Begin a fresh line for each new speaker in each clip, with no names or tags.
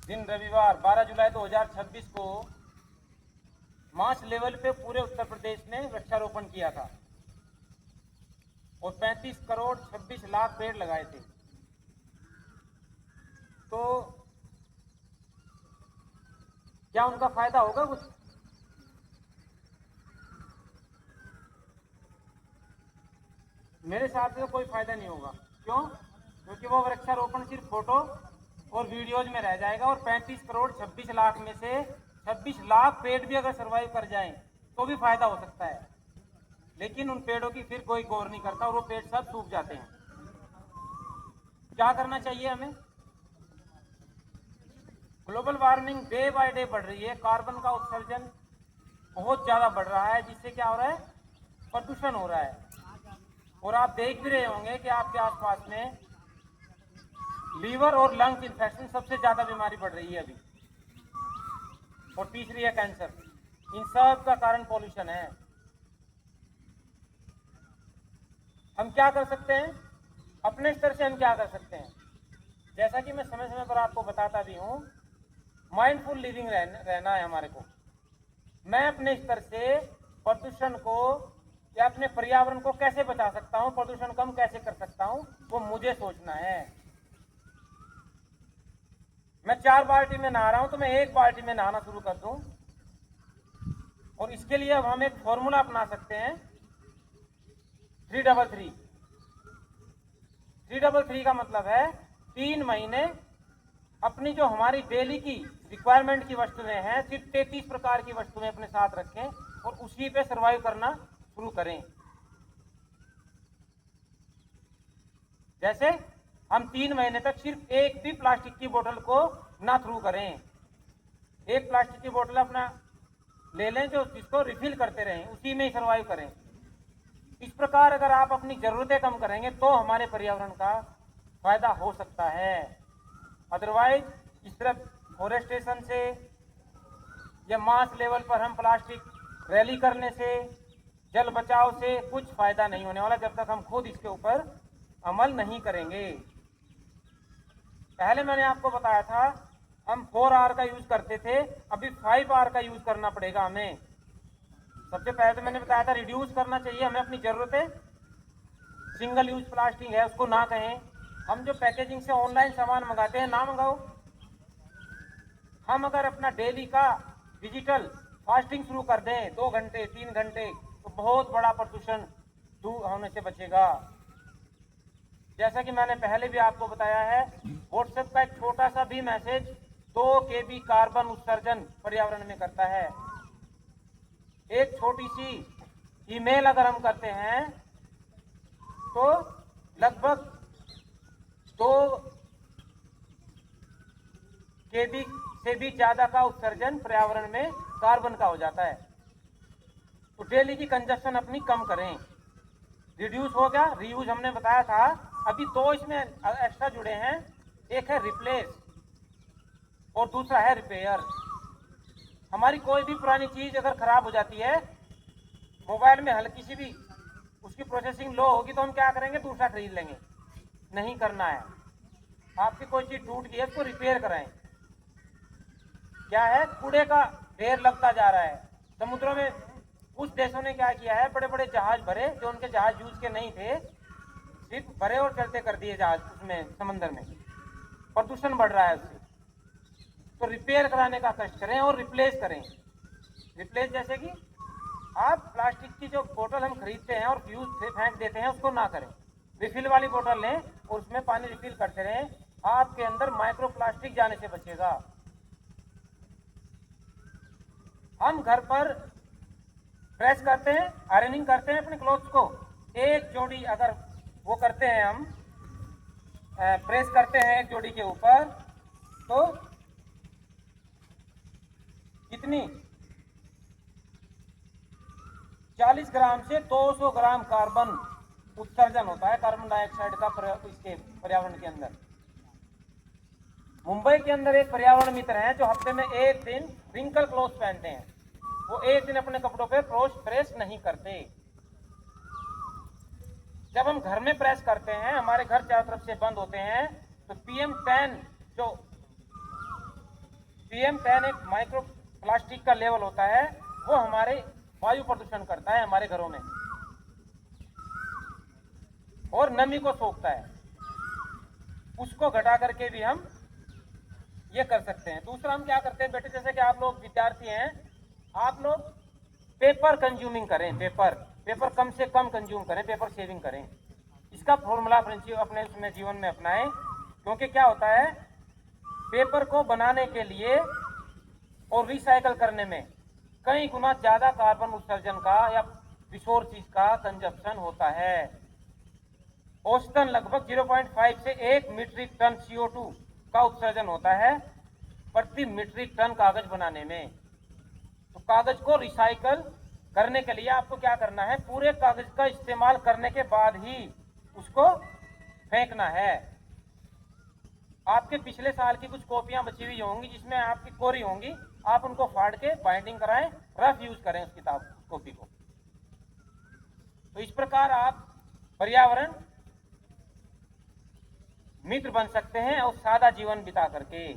दिन रविवार 12 जुलाई 2026 को मास लेवल पे पूरे उत्तर प्रदेश ने वृक्षारोपण किया था और 35 करोड़ 26 लाख पेड़ लगाए थे। तो क्या उनका फायदा होगा कुछ? मेरे हिसाब से कोई फायदा नहीं होगा। क्यों? क्योंकि वो वृक्षारोपण सिर्फ फोटो और वीडियोज में रह जाएगा और 35 करोड़ 26 लाख में से 26 लाख पेड़ भी अगर सर्वाइव कर जाएं तो भी फायदा हो सकता है, लेकिन उन पेड़ों की फिर कोई गौर नहीं करता और वो पेड़ सब सूख जाते हैं। क्या करना चाहिए हमें? Global warming day by day बढ़ रही है, कार्बन का उत्सर्जन बहुत ज्यादा बढ़ रहा है, जिससे क्या हो रहा है? प्रदूषण हो रहा है। और आप देख भी रहे होंगे कि आपके आसपास में लीवर और लंग्स इन्फेक्शन सबसे ज्यादा बीमारी बढ़ रही है अभी, और तीसरी है कैंसर। इन सब का कारण पॉल्यूशन है। हम क्या कर सकते हैं? अपने स्तर से हम क्या कर सकते हैं? जैसा कि मैं समय समय पर आपको बताता भी हूँ, माइंडफुल लिविंग रहना है हमारे को। मैं अपने स्तर से प्रदूषण को या अपने पर्यावरण को कैसे बचा सकता हूँ, प्रदूषण कम कैसे कर सकता हूँ, वो मुझे सोचना है। मैं 4 बाल्टी में नहा रहा हूं तो मैं 1 बाल्टी में नहाना शुरू कर दूं। और इसके लिए अब हम एक फॉर्मूला अपना सकते हैं, 333। 333 का मतलब है 3 महीने अपनी जो हमारी डेली की रिक्वायरमेंट की वस्तुएं हैं, सिर्फ 33 प्रकार की वस्तुएं अपने साथ रखें और उसी पे सर्वाइव करना शुरू करें। जैसे हम 3 महीने तक सिर्फ एक भी प्लास्टिक की बोतल को ना थ्रू करें। एक प्लास्टिक की बोतल अपना ले लें जो जिसको रिफिल करते रहें, उसी में ही सर्वाइव करें। इस प्रकार अगर आप अपनी जरूरतें कम करेंगे तो हमारे पर्यावरण का फायदा हो सकता है। अदरवाइज इस तरह फॉरेस्टेशन से या मास लेवल पर हम प्लास्टिक रैली करने से, जल बचाव से कुछ फायदा नहीं होने वाला जब तक हम खुद इसके ऊपर अमल नहीं करेंगे। पहले मैंने आपको बताया था हम 4R का यूज करते थे, अभी 5R का यूज करना पड़ेगा हमें। सबसे पहले तो मैंने बताया था रिड्यूस करना चाहिए हमें अपनी जरूरतें। सिंगल यूज प्लास्टिक है उसको ना कहें। हम जो पैकेजिंग से ऑनलाइन सामान मंगाते हैं ना मंगाओ। हम अगर अपना डेली का डिजिटल फास्टिंग शुरू कर दें 2 घंटे 3 घंटे, तो बहुत बड़ा प्रदूषण दूर होने से बचेगा। जैसा कि मैंने पहले भी आपको बताया है, व्हाट्सएप का एक छोटा सा भी मैसेज 2 kb कार्बन उत्सर्जन पर्यावरण में करता है। एक छोटी सी ईमेल अगर हम करते हैं तो लगभग 2 kb से भी ज्यादा का उत्सर्जन पर्यावरण में कार्बन का हो जाता है। तो डेली की कंजप्शन अपनी कम करें। रिड्यूस हो गया, रीयूज हमने बताया था। अभी 2 इसमें एक्स्ट्रा जुड़े हैं, एक है रिप्लेस और दूसरा है रिपेयर। हमारी कोई भी पुरानी चीज अगर खराब हो जाती है, मोबाइल में हल्की सी भी उसकी प्रोसेसिंग लो होगी तो हम क्या करेंगे? दूसरा खरीद लेंगे। नहीं करना है। आपकी कोई चीज टूट गई है उसको रिपेयर कराएं। क्या है? कूड़े का ढेर लगता जा रहा है समुद्रों में। कुछ देशों ने क्या किया है, बड़े बड़े जहाज भरे जो उनके जहाज यूज के नहीं थे, सिर्फ भरे और चलते कर दिए जहाज उसमें समंदर में। प्रदूषण बढ़ रहा है उससे। तो रिपेयर कराने का कष्ट करें और रिप्लेस करें। रिप्लेस जैसे कि आप प्लास्टिक की जो बोतल हम खरीदते हैं और फ्यूज से फेंक देते हैं उसको ना करें। रिफिल वाली बोतल लें और उसमें पानी रिफिल करते रहें। आपके अंदर माइक्रो प्लास्टिक जाने से बचेगा। हम घर पर प्रेस करते हैं, आयरनिंग करते हैं अपने क्लोथ्स को। एक जोड़ी अगर वो करते हैं, हम प्रेस करते हैं एक जोड़ी के ऊपर, तो कितनी 40 ग्राम से 200 ग्राम कार्बन उत्सर्जन होता है, कार्बन डाइऑक्साइड का इसके पर्यावरण के अंदर। मुंबई के अंदर एक पर्यावरण मित्र हैं जो हफ्ते में एक दिन रिंकल क्लोथ पहनते हैं। वो एक दिन अपने कपड़ों पे प्रेस नहीं करते। जब हम घर में प्रेस करते हैं, हमारे घर चारों तरफ से बंद होते हैं, तो PM10 जो PM10 एक माइक्रो प्लास्टिक का लेवल होता है, वो हमारे वायु प्रदूषण करता है हमारे घरों में और नमी को सोखता है। उसको घटा करके भी हम ये कर सकते हैं। दूसरा हम क्या करते हैं बेटे, जैसे कि आप लोग विद्यार्थी हैं, आप लोग पेपर कंज्यूमिंग करें, पेपर कम से कम कंज्यूम करें, पेपर सेविंग करें। इसका फॉर्मूला अपने उसमें जीवन में अपनाएं, क्योंकि क्या होता है, पेपर को बनाने के लिए और रिसाइकल करने में कई गुना ज़्यादा कार्बन उत्सर्जन का या रिसोर्सेज का कंजप्शन होता है। औसतन लगभग 0.5 से 1 मीट्रिक टन CO2 का उत्सर्जन होता है प्रति मीट्रिक टन कागज बनाने में। तो कागज को रिसाइकल करने के लिए आपको क्या करना है, पूरे कागज का इस्तेमाल करने के बाद ही उसको फेंकना है। आपके पिछले साल की कुछ कॉपियां बची हुई होंगी जिसमें आपकी कोरी होंगी, आप उनको फाड़ के बाइंडिंग कराएं, रफ यूज करें उस किताब कॉपी को। तो इस प्रकार आप पर्यावरण मित्र बन सकते हैं और सादा जीवन बिता करके।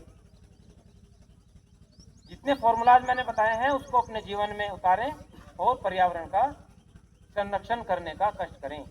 जितने फॉर्मूलाज मैंने बताए हैं उसको अपने जीवन में उतारें और पर्यावरण का संरक्षण करने का कष्ट करें।